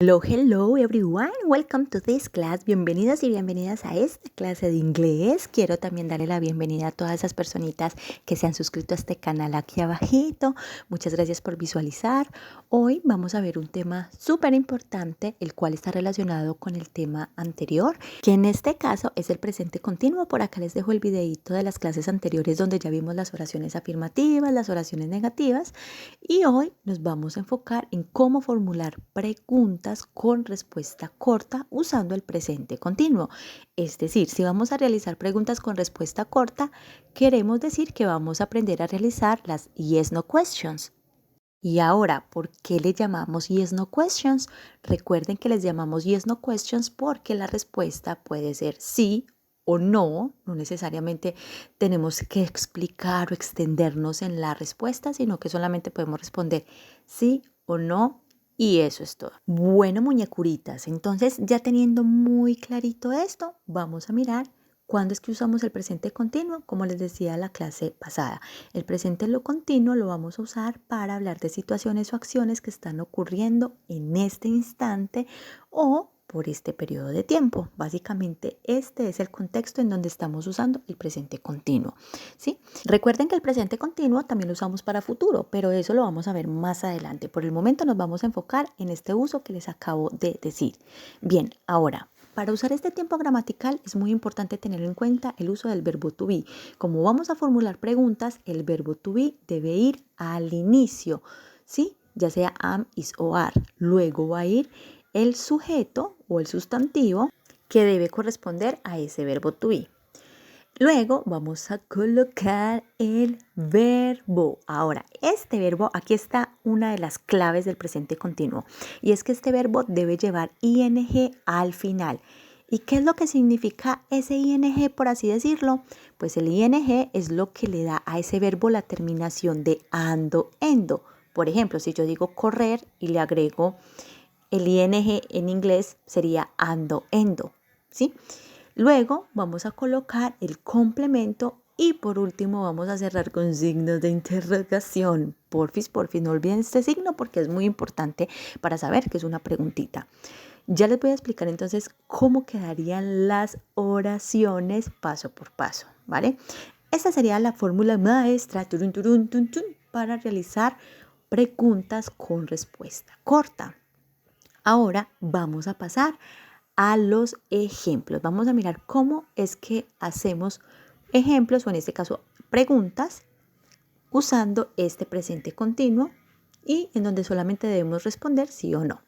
Hello, hello everyone, welcome to this class. Bienvenidos y bienvenidas a esta clase de inglés. Quiero también darle la bienvenida a todas esas personitas que se han suscrito a este canal aquí abajito. Muchas gracias por visualizar. Hoy vamos a ver un tema súper importante, el cual está relacionado con el tema anterior, que en este caso es el presente continuo. Por acá les dejo el videito de las clases anteriores donde ya vimos las oraciones afirmativas, las oraciones negativas, y hoy nos vamos a enfocar en cómo formular preguntas con respuesta corta usando el presente continuo. Es decir, si vamos a realizar preguntas con respuesta corta, queremos decir que vamos a aprender a realizar las yes no questions. Y ahora, ¿por qué le llamamos yes no questions? Recuerden que les llamamos yes no questions porque la respuesta puede ser sí o no. No necesariamente tenemos que explicar o extendernos en la respuesta, sino que solamente podemos responder sí o no. Y eso es todo. Bueno, muñecuritas, entonces ya teniendo muy clarito esto, vamos a mirar cuándo es que usamos el presente continuo. Como les decía en la clase pasada, el presente en lo continuo lo vamos a usar para hablar de situaciones o acciones que están ocurriendo en este instante o por este periodo de tiempo. Básicamente este es el contexto en donde estamos usando el presente continuo, ¿sí? Recuerden que el presente continuo también lo usamos para futuro, pero eso lo vamos a ver más adelante. Por el momento nos vamos a enfocar en este uso que les acabo de decir. Bien, ahora, para usar este tiempo gramatical es muy importante tener en cuenta el uso del verbo to be. Como vamos a formular preguntas, el verbo to be debe ir al inicio, ¿sí? Ya sea am, is o are. Luego va a ir el sujeto o el sustantivo que debe corresponder a ese verbo to be. Luego vamos a colocar el verbo. Ahora, este verbo, aquí está una de las claves del presente continuo. Y es que este verbo debe llevar ing al final. ¿Y qué es lo que significa ese ing, por así decirlo? Pues el ing es lo que le da a ese verbo la terminación de ando, endo. Por ejemplo, si yo digo correr y le agrego el ing en inglés, sería ando, endo, ¿sí? Luego vamos a colocar el complemento y por último vamos a cerrar con signos de interrogación. Porfis, no olviden este signo porque es muy importante para saber que es una preguntita. Ya les voy a explicar entonces cómo quedarían las oraciones paso por paso, ¿vale? Esta sería la fórmula maestra para realizar preguntas con respuesta corta. Ahora vamos a pasar a los ejemplos. Vamos a mirar cómo es que hacemos ejemplos, o en este caso preguntas, usando este presente continuo y en donde solamente debemos responder sí o no.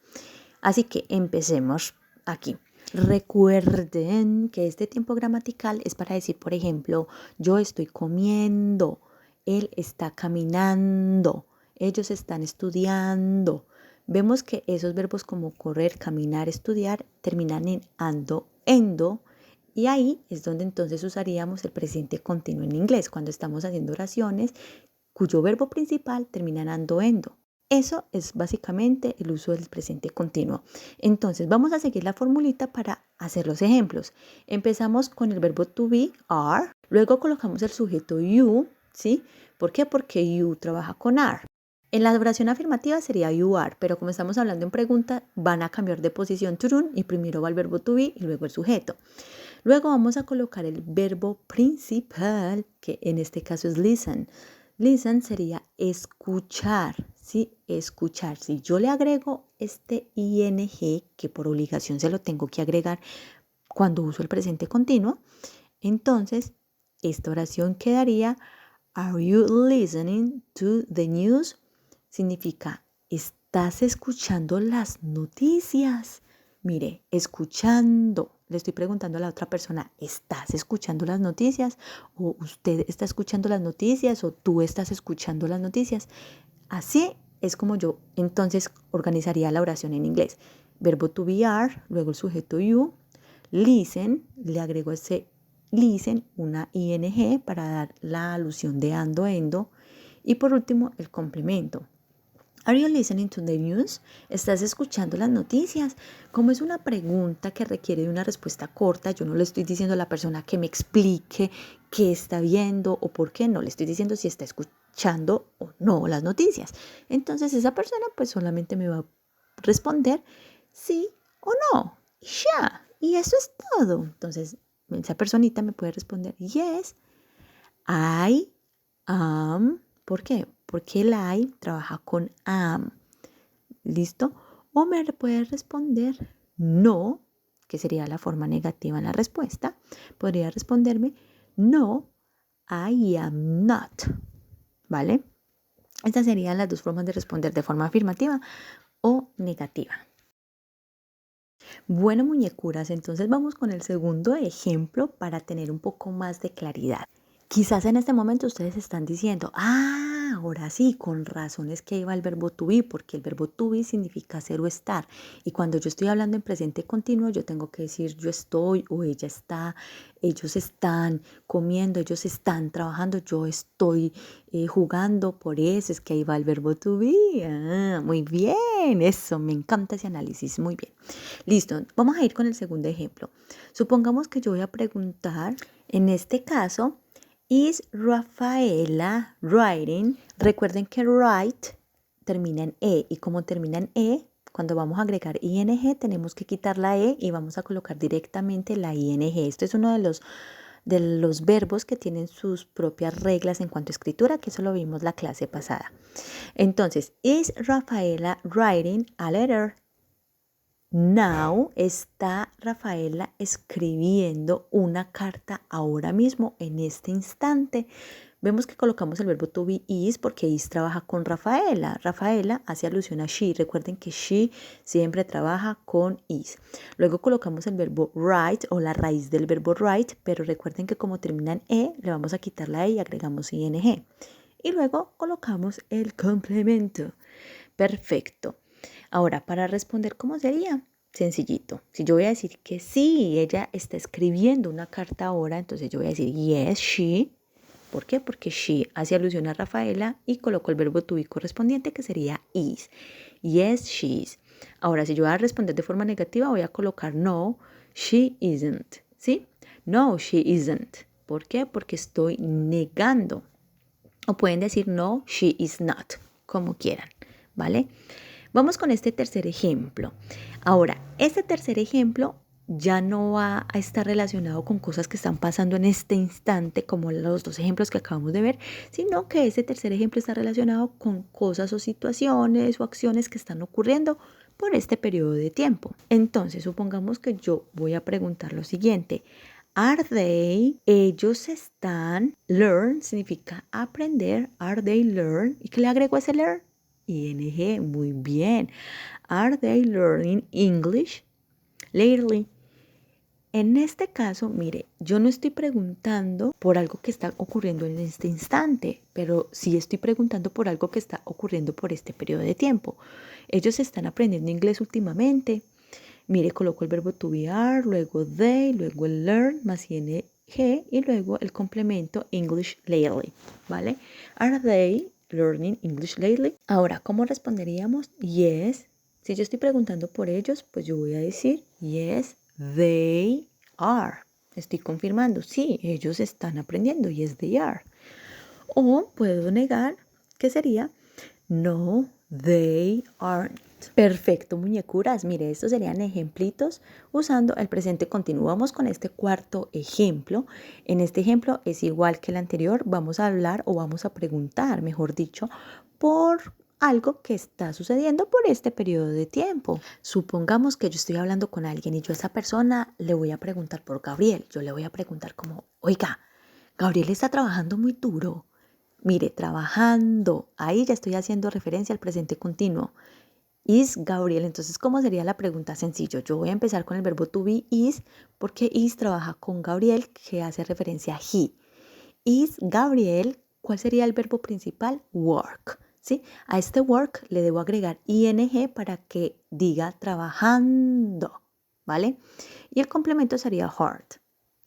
Así que empecemos aquí. Recuerden que este tiempo gramatical es para decir, por ejemplo, yo estoy comiendo, él está caminando, ellos están estudiando. Vemos que esos verbos como correr, caminar, estudiar terminan en ando, endo, y ahí es donde entonces usaríamos el presente continuo en inglés, cuando estamos haciendo oraciones cuyo verbo principal termina en ando, endo. Eso es básicamente el uso del presente continuo. Entonces vamos a seguir la formulita para hacer los ejemplos. Empezamos con el verbo to be, are, luego colocamos el sujeto you, ¿sí? ¿Por qué? Porque you trabaja con are. En la oración afirmativa sería you are, pero como estamos hablando en pregunta, van a cambiar de posición turun y primero va el verbo to be y luego el sujeto. Luego vamos a colocar el verbo principal, que en este caso es listen. Listen sería escuchar, ¿sí? Escuchar. Si yo le agrego este ing, que por obligación se lo tengo que agregar cuando uso el presente continuo, entonces esta oración quedaría: Are you listening to the news? Significa, ¿estás escuchando las noticias? Mire, escuchando. Le estoy preguntando a la otra persona, ¿estás escuchando las noticias? ¿O usted está escuchando las noticias? ¿O tú estás escuchando las noticias? Así es como yo entonces organizaría la oración en inglés. Verbo to be are, luego el sujeto you. Listen, le agrego ese listen, una ing para dar la alusión de ando, endo. Y por último, el complemento. Are you listening to the news? ¿Estás escuchando las noticias? Como es una pregunta que requiere de una respuesta corta, yo no le estoy diciendo a la persona que me explique qué está viendo o por qué, no le estoy diciendo si está escuchando o no las noticias. Entonces esa persona pues solamente me va a responder sí o no. Y ya. Y eso es todo. Entonces, esa personita me puede responder, yes, I am. ¿Por qué? Porque el I trabaja con am. ¿Listo? O me puede responder no, que sería la forma negativa en la respuesta. Podría responderme no, I am not. ¿Vale? Estas serían las dos formas de responder de forma afirmativa o negativa. Bueno, muñecuras, entonces vamos con el segundo ejemplo para tener un poco más de claridad. Quizás en este momento ustedes están diciendo, ahora sí, con razón es que iba el verbo to be, porque el verbo to be significa ser o estar. Y cuando yo estoy hablando en presente continuo, yo tengo que decir yo estoy o ella está, ellos están comiendo, ellos están trabajando, yo estoy jugando, por eso es que ahí va el verbo to be. Muy bien, eso, me encanta ese análisis, muy bien. Listo, vamos a ir con el segundo ejemplo. Supongamos que yo voy a preguntar, en este caso, ¿is Rafaela writing? Recuerden que write termina en E y como termina en E, cuando vamos a agregar ing tenemos que quitar la E y vamos a colocar directamente la ing. Esto es uno de los verbos que tienen sus propias reglas en cuanto a escritura, que eso lo vimos la clase pasada. Entonces, ¿is Rafaela writing a letter? Now está Rafaela escribiendo una carta ahora mismo, en este instante. Vemos que colocamos el verbo to be is porque is trabaja con Rafaela. Rafaela hace alusión a she. Recuerden que she siempre trabaja con is. Luego colocamos el verbo write o la raíz del verbo write, pero recuerden que como termina en e, le vamos a quitar la e y agregamos ing. Y luego colocamos el complemento. Perfecto. Ahora, para responder, ¿cómo sería? Sencillito. Si yo voy a decir que sí, ella está escribiendo una carta ahora, entonces yo voy a decir yes, she. ¿Por qué? Porque she hace alusión a Rafaela y coloco el verbo to be correspondiente que sería is. Yes, she is. Ahora, si yo voy a responder de forma negativa, voy a colocar no, she isn't. ¿Sí? No, she isn't. ¿Por qué? Porque estoy negando. O pueden decir no, she is not, como quieran. ¿Vale? Vamos con este tercer ejemplo. Ahora, este tercer ejemplo ya no va a estar relacionado con cosas que están pasando en este instante, como los dos ejemplos que acabamos de ver, sino que este tercer ejemplo está relacionado con cosas o situaciones o acciones que están ocurriendo por este periodo de tiempo. Entonces, supongamos que yo voy a preguntar lo siguiente. Are they? Ellos están. Learn significa aprender. Are they learn? ¿Y qué le agrego a ese learn? ING, muy bien. Are they learning English lately? En este caso, mire, yo no estoy preguntando por algo que está ocurriendo en este instante, pero sí estoy preguntando por algo que está ocurriendo por este periodo de tiempo. Ellos están aprendiendo inglés últimamente. Mire, coloco el verbo to be are, luego they, luego el learn más ing y luego el complemento English lately, ¿vale? Are they learning English lately? Ahora, ¿cómo responderíamos? Yes. Si yo estoy preguntando por ellos, pues yo voy a decir yes, they are. Estoy confirmando, sí, ellos están aprendiendo. Yes, they are. O puedo negar, ¿qué sería? No, they aren't. Perfecto, muñecuras. Mire, estos serían ejemplitos usando el presente continuo. Vamos con este cuarto ejemplo. En este ejemplo es igual que el anterior. Vamos a hablar o vamos a preguntar, mejor dicho, por algo que está sucediendo por este periodo de tiempo. Supongamos que yo estoy hablando con alguien y yo a esa persona le voy a preguntar por Gabriel. Yo le voy a preguntar como, oiga, Gabriel está trabajando muy duro. Mire, trabajando. Ahí ya estoy haciendo referencia al presente continuo. Is Gabriel. Entonces, ¿cómo sería la pregunta? Sencillo. Yo voy a empezar con el verbo to be is porque is trabaja con Gabriel que hace referencia a he. Is Gabriel. ¿Cuál sería el verbo principal? Work. ¿Sí? A este work le debo agregar ing para que diga trabajando. ¿Vale? Y el complemento sería hard.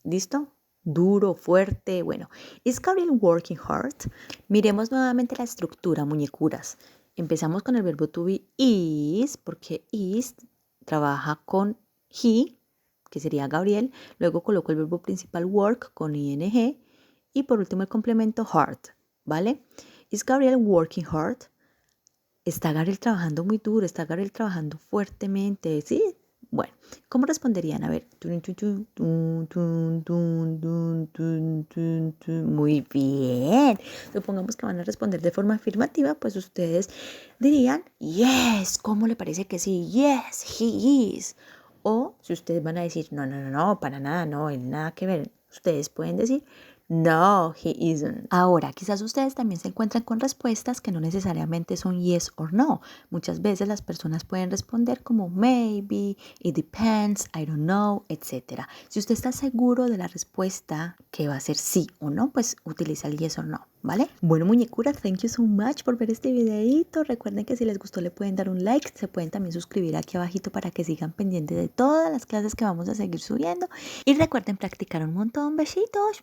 ¿Listo? Duro, fuerte, bueno. ¿Is Gabriel working hard? Miremos nuevamente la estructura, muñecuras. Empezamos con el verbo to be is, porque is trabaja con he, que sería Gabriel. Luego coloco el verbo principal work con ing. Y por último el complemento hard, ¿vale? ¿Is Gabriel working hard? ¿Está Gabriel trabajando muy duro? ¿Está Gabriel trabajando fuertemente? ¿Sí? Bueno, ¿cómo responderían? A ver. Tun, tun, tun, tun, tun, tun, tun, tun, tun, tun. Muy bien. Supongamos que van a responder de forma afirmativa, pues ustedes dirían, yes. ¿Cómo le parece que sí? Yes, he is. O si ustedes van a decir, no, no, no, no, para nada, no, él nada que ver. Ustedes pueden decir, no, he isn't. Ahora, quizás ustedes también se encuentran con respuestas que no necesariamente son yes or no. Muchas veces las personas pueden responder como maybe, it depends, I don't know, etc. Si usted está seguro de la respuesta que va a ser sí o no, pues utiliza el yes or no, ¿vale? Bueno, muñecuras, thank you so much por ver este videito. Recuerden que si les gustó le pueden dar un like, se pueden también suscribir aquí abajito para que sigan pendientes de todas las clases que vamos a seguir subiendo. Y recuerden practicar un montón. Besitos.